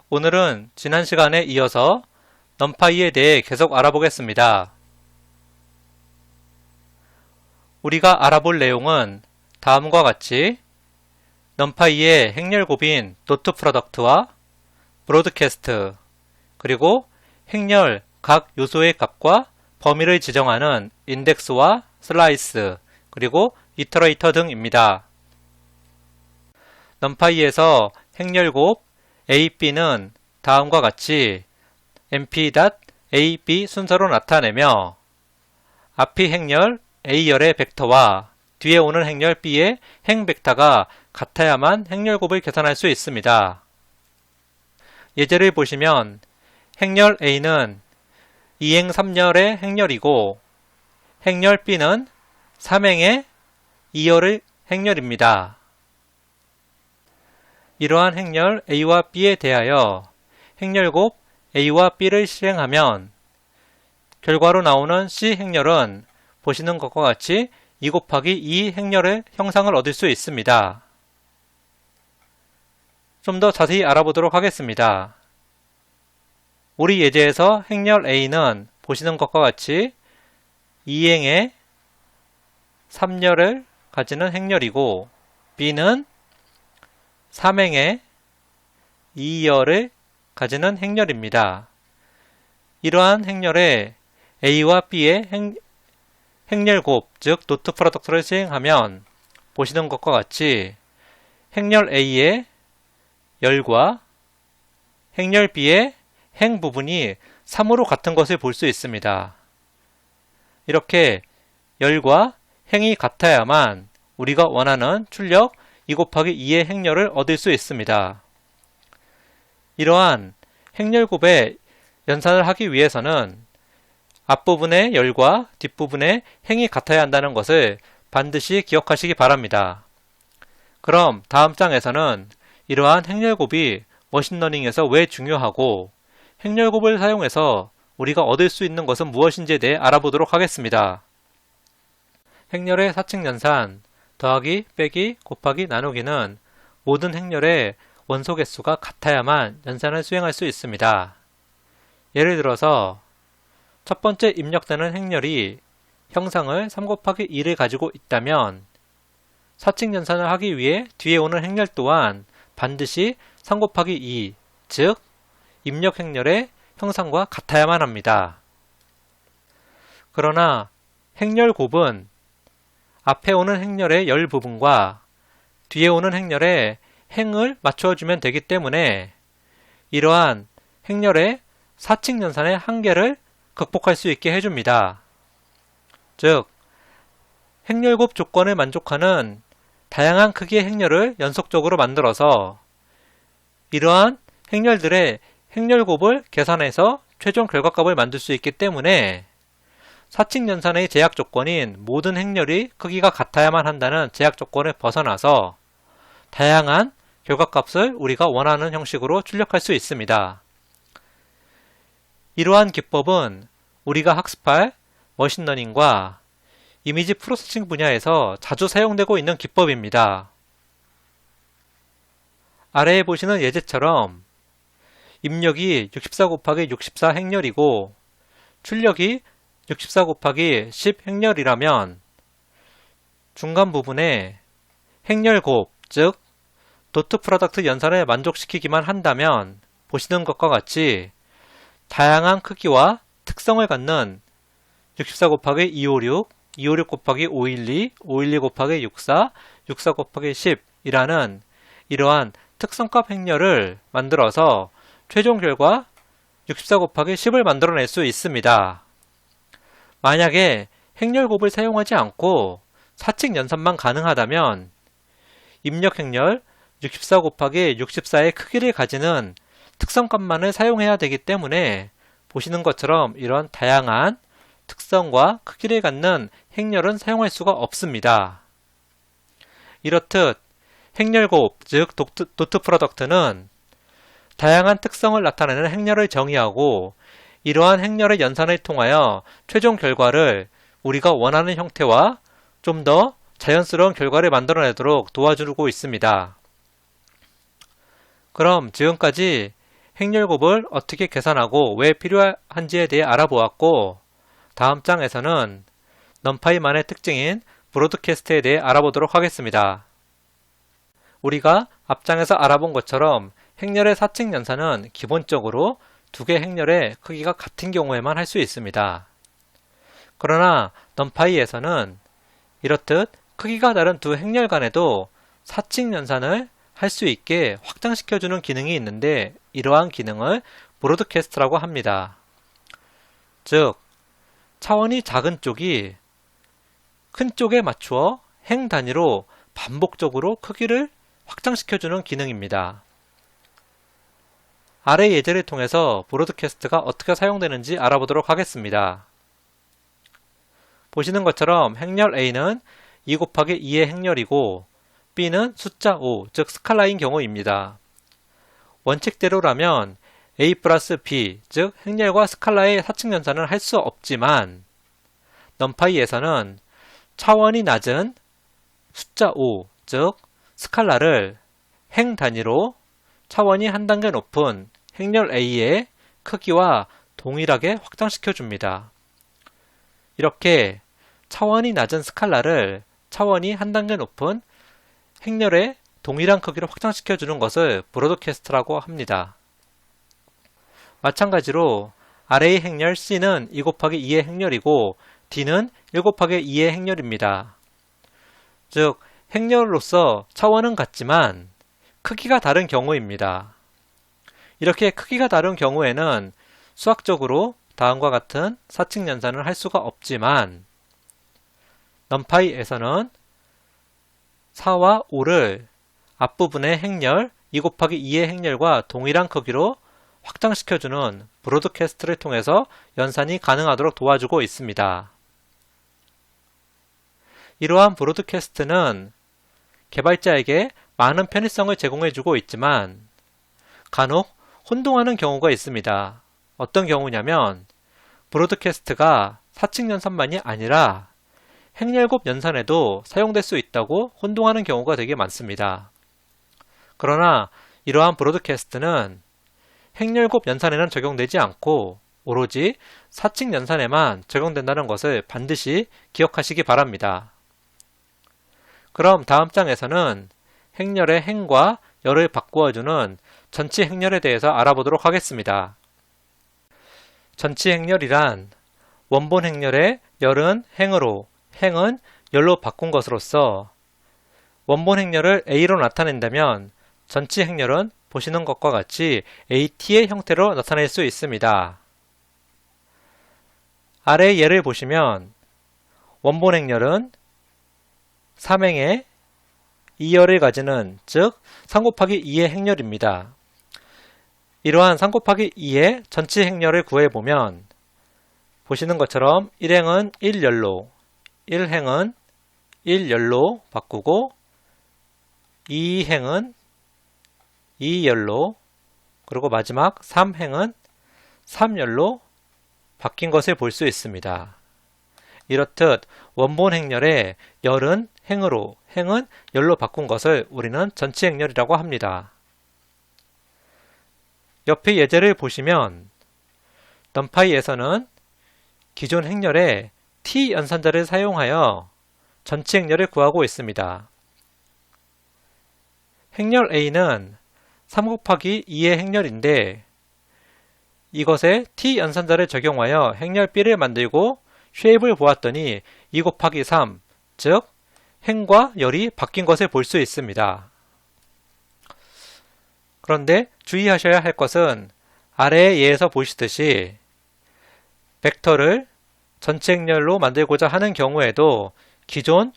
오늘은 지난 시간에 이어서 numPy에 대해 계속 알아보겠습니다. 우리가 알아볼 내용은 다음과 같이 numPy의 행렬곱인 도트 프로덕트와 브로드캐스트, 그리고 행렬 각 요소의 값과 범위를 지정하는 인덱스와 슬라이스, 그리고 이터레이터 등입니다. numPy에서 행렬곱 a, b는 다음과 같이 np.a, b 순서로 나타내며 앞이 행렬 a열의 벡터와 뒤에 오는 행렬 b의 행 벡터가 같아야만 행렬곱을 계산할 수 있습니다. 예제를 보시면 행렬 a는 2행 3열의 행렬이고 행렬 b는 3행의 2열의 행렬입니다. 이러한 행렬 a와 b에 대하여 행렬곱 a와 b를 실행하면 결과로 나오는 c 행렬은 보시는 것과 같이 2 곱하기 2 행렬의 형상을 얻을 수 있습니다. 좀 더 자세히 알아보도록 하겠습니다. 우리 예제에서 행렬 a는 보시는 것과 같이 2행의 3열을 가지는 행렬이고 b는 3행의 2열을 가지는 행렬입니다. 이러한 행렬에 a와 b의 행렬곱, 즉 도트 프로덕트를 시행하면 보시는 것과 같이 행렬 a의 열과 행렬 b의 행 부분이 3으로 같은 것을 볼 수 있습니다. 이렇게 열과 행이 같아야만 우리가 원하는 출력 2 곱하기 2의 행렬을 얻을 수 있습니다. 이러한 행렬곱의 연산을 하기 위해서는 앞부분의 열과 뒷부분의 행이 같아야 한다는 것을 반드시 기억하시기 바랍니다. 그럼 다음 장에서는 이러한 행렬곱이 머신러닝에서 왜 중요하고 행렬곱을 사용해서 우리가 얻을 수 있는 것은 무엇인지에 대해 알아보도록 하겠습니다. 행렬의 사칙 연산, 더하기, 빼기, 곱하기, 나누기는 모든 행렬의 원소 개수가 같아야만 연산을 수행할 수 있습니다. 예를 들어서 첫 번째 입력되는 행렬이 형상을 3 곱하기 2를 가지고 있다면 사칙 연산을 하기 위해 뒤에 오는 행렬 또한 반드시 3 곱하기 2, 즉 입력 행렬의 형상과 같아야만 합니다. 그러나 행렬곱은 앞에 오는 행렬의 열 부분과 뒤에 오는 행렬의 행을 맞춰주면 되기 때문에 이러한 행렬의 사칙 연산의 한계를 극복할 수 있게 해줍니다. 즉, 행렬곱 조건을 만족하는 다양한 크기의 행렬을 연속적으로 만들어서 이러한 행렬들의 행렬곱을 계산해서 최종 결과값을 만들 수 있기 때문에 사칙 연산의 제약 조건인 모든 행렬이 크기가 같아야만 한다는 제약 조건을 벗어나서 다양한 결과값을 우리가 원하는 형식으로 출력할 수 있습니다. 이러한 기법은 우리가 학습할 머신러닝과 이미지 프로세싱 분야에서 자주 사용되고 있는 기법입니다. 아래에 보시는 예제처럼 입력이 64 곱하기 64 행렬이고 출력이 64 곱하기 10 행렬이라면 중간 부분에 행렬곱, 즉 도트 프로덕트 연산을 만족시키기만 한다면 보시는 것과 같이 다양한 크기와 특성을 갖는 64 곱하기 256, 256 곱하기 512, 512 곱하기 64, 64 곱하기 10이라는 이러한 특성값 행렬을 만들어서 최종 결과 64 곱하기 10을 만들어낼 수 있습니다. 만약에 행렬곱을 사용하지 않고 사칙 연산만 가능하다면 입력 행렬 64 곱하기 64의 크기를 가지는 특성값만을 사용해야 되기 때문에 보시는 것처럼 이런 다양한 특성과 크기를 갖는 행렬은 사용할 수가 없습니다. 이렇듯 행렬곱, 즉 도트 프로덕트는 다양한 특성을 나타내는 행렬을 정의하고 이러한 행렬의 연산을 통하여 최종 결과를 우리가 원하는 형태와 좀 더 자연스러운 결과를 만들어내도록 도와주고 있습니다. 그럼 지금까지 행렬곱을 어떻게 계산하고 왜 필요한지에 대해 알아보았고, 다음 장에서는 넘파이만의 특징인 브로드캐스트에 대해 알아보도록 하겠습니다. 우리가 앞장에서 알아본 것처럼 행렬의 사칙 연산은 기본적으로 두 개 행렬의 크기가 같은 경우에만 할 수 있습니다. 그러나 넘파이에서는 이렇듯 크기가 다른 두 행렬 간에도 사칙 연산을 할 수 있게 확장시켜주는 기능이 있는데, 이러한 기능을 브로드캐스트라고 합니다. 즉, 차원이 작은 쪽이 큰 쪽에 맞추어 행 단위로 반복적으로 크기를 확장시켜주는 기능입니다. 아래 예제를 통해서 브로드캐스트가 어떻게 사용되는지 알아보도록 하겠습니다. 보시는 것처럼 행렬 A는 2 곱하기 2의 행렬이고 B는 숫자 5, 즉 스칼라인 경우입니다. 원칙대로라면 A 플러스 B, 즉 행렬과 스칼라의 사칙 연산을 할 수 없지만 넘파이에서는 차원이 낮은 숫자 5, 즉 스칼라를 행 단위로 차원이 한 단계 높은 행렬 A의 크기와 동일하게 확장시켜 줍니다. 이렇게 차원이 낮은 스칼라를 차원이 한 단계 높은 행렬의 동일한 크기로 확장시켜 주는 것을 브로드캐스트라고 합니다. 마찬가지로 아래의 행렬 C는 2 곱하기 2의 행렬이고 D는 1 곱하기 2의 행렬입니다. 즉, 행렬로서 차원은 같지만 크기가 다른 경우입니다. 이렇게 크기가 다른 경우에는 수학적으로 다음과 같은 사칙 연산을 할 수가 없지만 넘파이에서는 4와 5를 앞부분의 행렬 2 곱하기 2의 행렬과 동일한 크기로 확장시켜주는 브로드캐스트를 통해서 연산이 가능하도록 도와주고 있습니다. 이러한 브로드캐스트는 개발자에게 많은 편의성을 제공해주고 있지만 간혹 혼동하는 경우가 있습니다. 어떤 경우냐면 브로드캐스트가 사칙 연산만이 아니라 행렬곱 연산에도 사용될 수 있다고 혼동하는 경우가 되게 많습니다. 그러나 이러한 브로드캐스트는 행렬곱 연산에는 적용되지 않고 오로지 사칙 연산에만 적용된다는 것을 반드시 기억하시기 바랍니다. 그럼 다음 장에서는 행렬의 행과 열을 바꾸어주는 전치 행렬에 대해서 알아보도록 하겠습니다. 전치 행렬이란 원본 행렬의 열은 행으로, 행은 열로 바꾼 것으로서 원본 행렬을 A로 나타낸다면 전치 행렬은 보시는 것과 같이 AT의 형태로 나타낼 수 있습니다. 아래 예를 보시면 원본 행렬은 3행에 2열을 가지는, 즉 3 곱하기 2의 행렬입니다. 이러한 3 곱하기 2의 전치 행렬을 구해보면 보시는 것처럼 1행은 1열로, 1행은 1열로 바꾸고 2행은 2열로, 그리고 마지막 3행은 3열로 바뀐 것을 볼 수 있습니다. 이렇듯 원본 행렬의 열은 행으로, 행은 열로 바꾼 것을 우리는 전치 행렬이라고 합니다. 옆에 예제를 보시면 넘파이에서는 기존 행렬에 t 연산자를 사용하여 전치 행렬을 구하고 있습니다. 행렬 A는 3 곱하기 2의 행렬인데 이것에 t 연산자를 적용하여 행렬 B를 만들고 쉐입을 보았더니 2 곱하기 3, 즉 행과 열이 바뀐 것을 볼 수 있습니다. 그런데 주의하셔야 할 것은 아래의 예에서 보시듯이 벡터를 전체 행렬로 만들고자 하는 경우에도 기존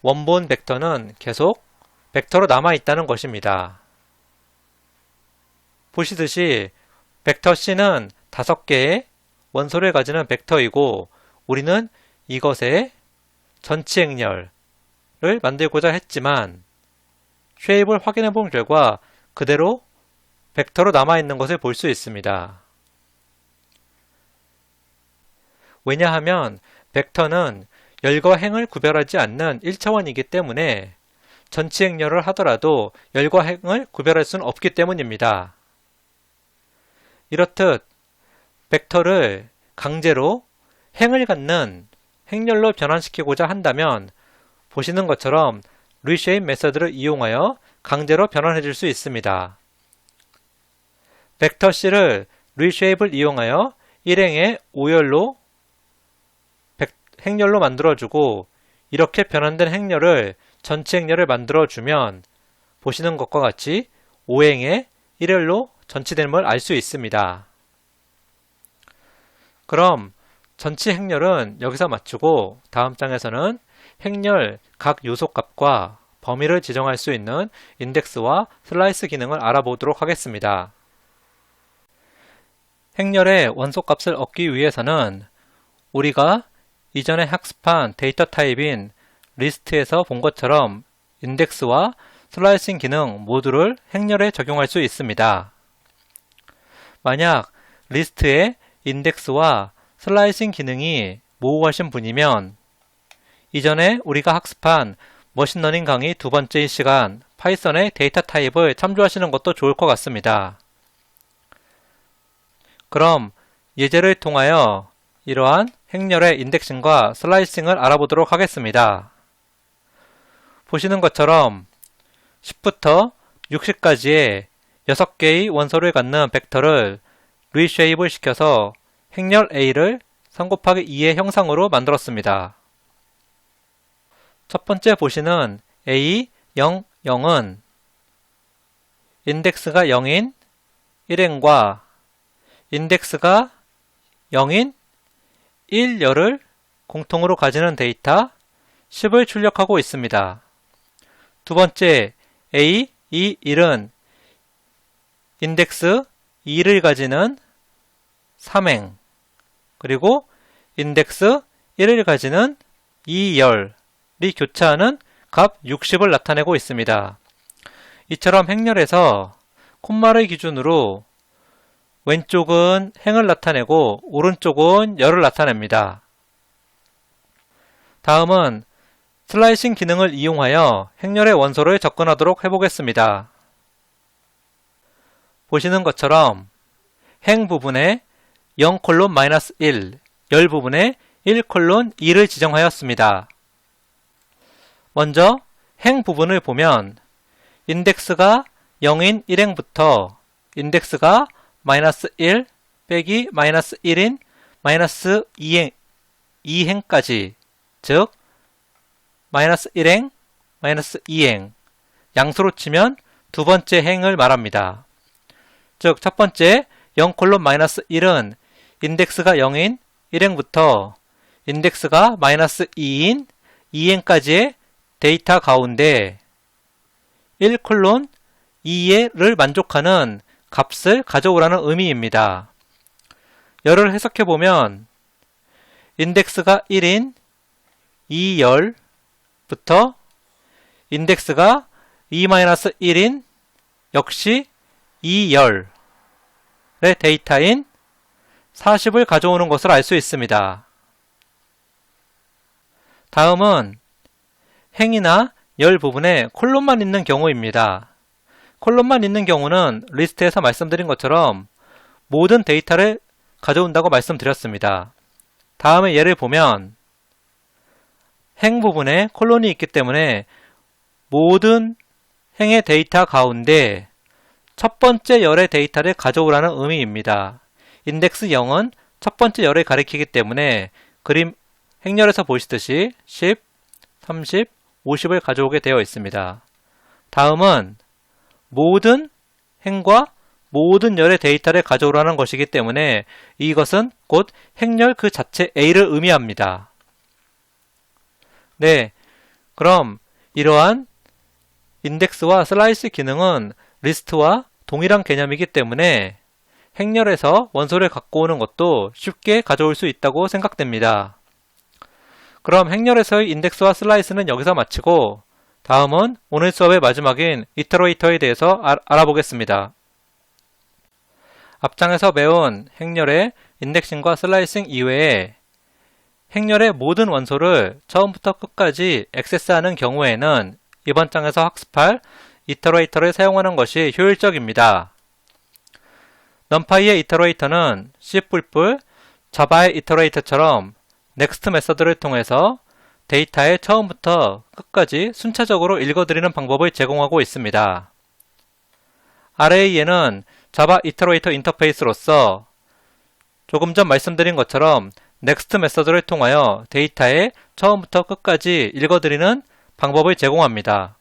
원본 벡터는 계속 벡터로 남아있다는 것입니다. 보시듯이 벡터 C는 5개의 원소를 가지는 벡터이고 우리는 이것의 전치 행렬을 만들고자 했지만 쉐입을 확인해 본 결과 그대로 벡터로 남아있는 것을 볼 수 있습니다. 왜냐하면 벡터는 열과 행을 구별하지 않는 1차원이기 때문에 전치 행렬을 하더라도 열과 행을 구별할 수는 없기 때문입니다. 이렇듯 벡터를 강제로 행을 갖는 행렬로 변환시키고자 한다면 보시는 것처럼 reshape 메서드를 이용하여 강제로 변환해 줄 수 있습니다. 벡터 C를 reshape을 이용하여 일행의 오열로 행렬로 만들어주고 이렇게 변환된 행렬을 전체 행렬을 만들어주면 보시는 것과 같이 오행의 일렬로 전치됨을 알 수 있습니다. 그럼 전치 행렬은 여기서 마치고 다음 장에서는 행렬 각 요소값과 범위를 지정할 수 있는 인덱스와 슬라이스 기능을 알아보도록 하겠습니다. 행렬의 원소값을 얻기 위해서는 우리가 이전에 학습한 데이터 타입인 리스트에서 본 것처럼 인덱스와 슬라이싱 기능 모두를 행렬에 적용할 수 있습니다. 만약 리스트에 인덱스와 슬라이싱 기능이 모호하신 분이면 이전에 우리가 학습한 머신러닝 강의 두 번째 시간 파이썬의 데이터 타입을 참조하시는 것도 좋을 것 같습니다. 그럼 예제를 통하여 이러한 행렬의 인덱싱과 슬라이싱을 알아보도록 하겠습니다. 보시는 것처럼 10부터 60까지의 6개의 원소를 갖는 벡터를 reshape을 시켜서 행렬 A를 3 곱하기 2의 형상으로 만들었습니다. 첫 번째 보시는 A, 0, 0은 인덱스가 0인 1행과 인덱스가 0인 1열을 공통으로 가지는 데이터 10을 출력하고 있습니다. 두 번째 A, 2, 1은 인덱스 2를 가지는 3행 그리고 인덱스 1을 가지는 2열이 교차하는 값 60을 나타내고 있습니다. 이처럼 행렬에서 콤마를 기준으로 왼쪽은 행을 나타내고 오른쪽은 열을 나타냅니다. 다음은 슬라이싱 기능을 이용하여 행렬의 원소를 접근하도록 해보겠습니다. 보시는 것처럼 행 부분에 0:-1, 열 부분에 1:2를 지정하였습니다. 먼저 행 부분을 보면 인덱스가 0인 1행부터 인덱스가 -1 빼기 -1인 -2행까지 즉 -1행, -2행 양수로 치면 두 번째 행을 말합니다. 즉 첫 번째 0:-1은 인덱스가 0인 1행부터 인덱스가 -2인 2행까지의 데이터 가운데 1:2를 만족하는 값을 가져오라는 의미입니다. 열을 해석해보면 인덱스가 1인 2열부터 인덱스가 2-1인 역시 2열의 데이터인 40을 가져오는 것을 알 수 있습니다. 다음은 행이나 열 부분에 콜론만 있는 경우입니다. 콜론만 있는 경우는 리스트에서 말씀드린 것처럼 모든 데이터를 가져온다고 말씀드렸습니다. 다음에 예를 보면 행 부분에 콜론이 있기 때문에 모든 행의 데이터 가운데 첫 번째 열의 데이터를 가져오라는 의미입니다. 인덱스 0은 첫 번째 열을 가리키기 때문에 그림 행렬에서 보시듯이 10, 30, 50을 가져오게 되어 있습니다. 다음은 모든 행과 모든 열의 데이터를 가져오라는 것이기 때문에 이것은 곧 행렬 그 자체 A를 의미합니다. 네, 그럼 이러한 인덱스와 슬라이스 기능은 리스트와 동일한 개념이기 때문에 행렬에서 원소를 갖고 오는 것도 쉽게 가져올 수 있다고 생각됩니다. 그럼 행렬에서의 인덱스와 슬라이스는 여기서 마치고 다음은 오늘 수업의 마지막인 이터레이터에 대해서 알아보겠습니다. 앞장에서 배운 행렬의 인덱싱과 슬라이싱 이외에 행렬의 모든 원소를 처음부터 끝까지 액세스하는 경우에는 이번 장에서 학습할 이터레이터를 사용하는 것이 효율적입니다. numpy의 이터레이터는 C++, 자바의 이터레이터처럼 next 메서드를 통해서 데이터의 처음부터 끝까지 순차적으로 읽어드리는 방법을 제공하고 있습니다. RA에는 자바 이터레이터 인터페이스로서 조금 전 말씀드린 것처럼 next 메서드를 통하여 데이터의 처음부터 끝까지 읽어드리는 방법을 제공합니다.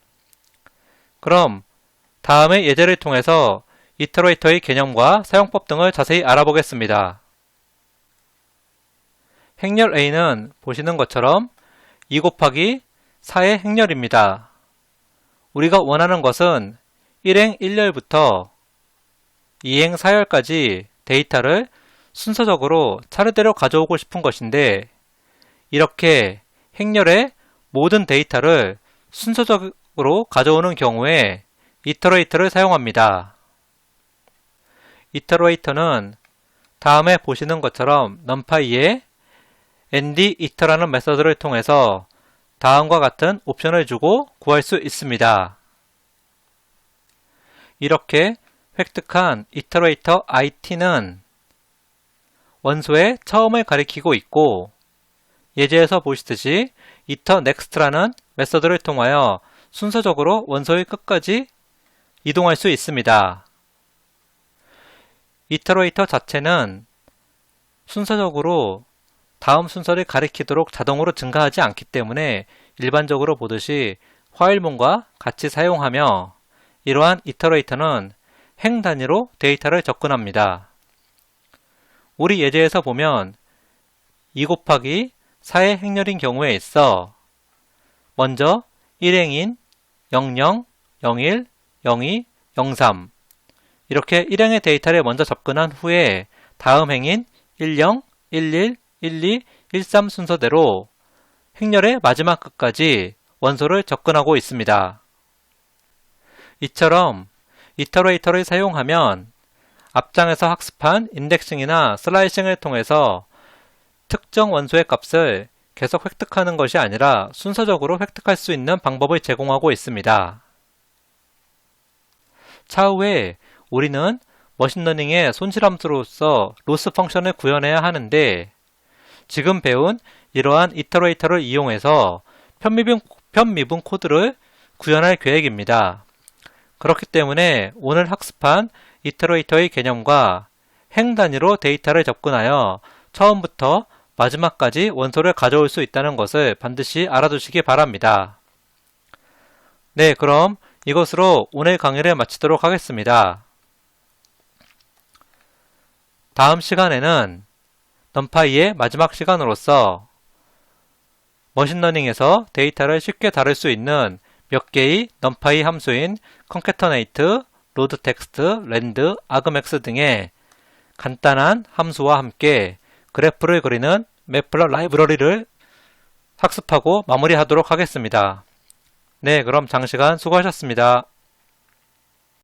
그럼 다음의 예제를 통해서 이터레이터의 개념과 사용법 등을 자세히 알아보겠습니다. 행렬 A는 보시는 것처럼 2 곱하기 4의 행렬입니다. 우리가 원하는 것은 1행 1열부터 2행 4열까지 데이터를 순서적으로 차례대로 가져오고 싶은 것인데, 이렇게 행렬의 모든 데이터를 순서적으로 가져오는 경우에 이터레이터를 사용합니다. 이터레이터는 다음에 보시는 것처럼 numpy에 ndIter라는 메서드를 통해서 다음과 같은 옵션을 주고 구할 수 있습니다. 이렇게 획득한 이터레이터 it는 원소의 처음을 가리키고 있고, 예제에서 보시듯이 itNext라는 메서드를 통하여 순서적으로 원소의 끝까지 이동할 수 있습니다. 이터레이터 자체는 순서적으로 다음 순서를 가리키도록 자동으로 증가하지 않기 때문에 일반적으로 보듯이 화일문과 같이 사용하며, 이러한 이터레이터는 행 단위로 데이터를 접근합니다. 우리 예제에서 보면 2 곱하기 4의 행렬인 경우에 있어 먼저 1행인 00, 01, 02, 03 이렇게 1행의 데이터를 먼저 접근한 후에 다음 행인 10, 11, 12, 13 순서대로 행렬의 마지막 끝까지 원소를 접근하고 있습니다. 이처럼 이터레이터를 사용하면 앞장에서 학습한 인덱싱이나 슬라이싱을 통해서 특정 원소의 값을 계속 획득하는 것이 아니라 순서적으로 획득할 수 있는 방법을 제공하고 있습니다. 차후에 우리는 머신러닝의 손실함수로서 로스 펑션을 구현해야 하는데, 지금 배운 이러한 이터레이터를 이용해서 편미분 코드를 구현할 계획입니다. 그렇기 때문에 오늘 학습한 이터레이터의 개념과 행 단위로 데이터를 접근하여 처음부터 마지막까지 원소를 가져올 수 있다는 것을 반드시 알아두시기 바랍니다. 네, 그럼 이것으로 오늘 강의를 마치도록 하겠습니다. 다음 시간에는 numpy의 마지막 시간으로서 머신러닝에서 데이터를 쉽게 다룰 수 있는 몇 개의 numpy 함수인 concatenate, loadText, rand, argmax 등의 간단한 함수와 함께 그래프를 그리는 매플럿 라이브러리를 학습하고 마무리하도록 하겠습니다. 네, 그럼 장시간 수고하셨습니다.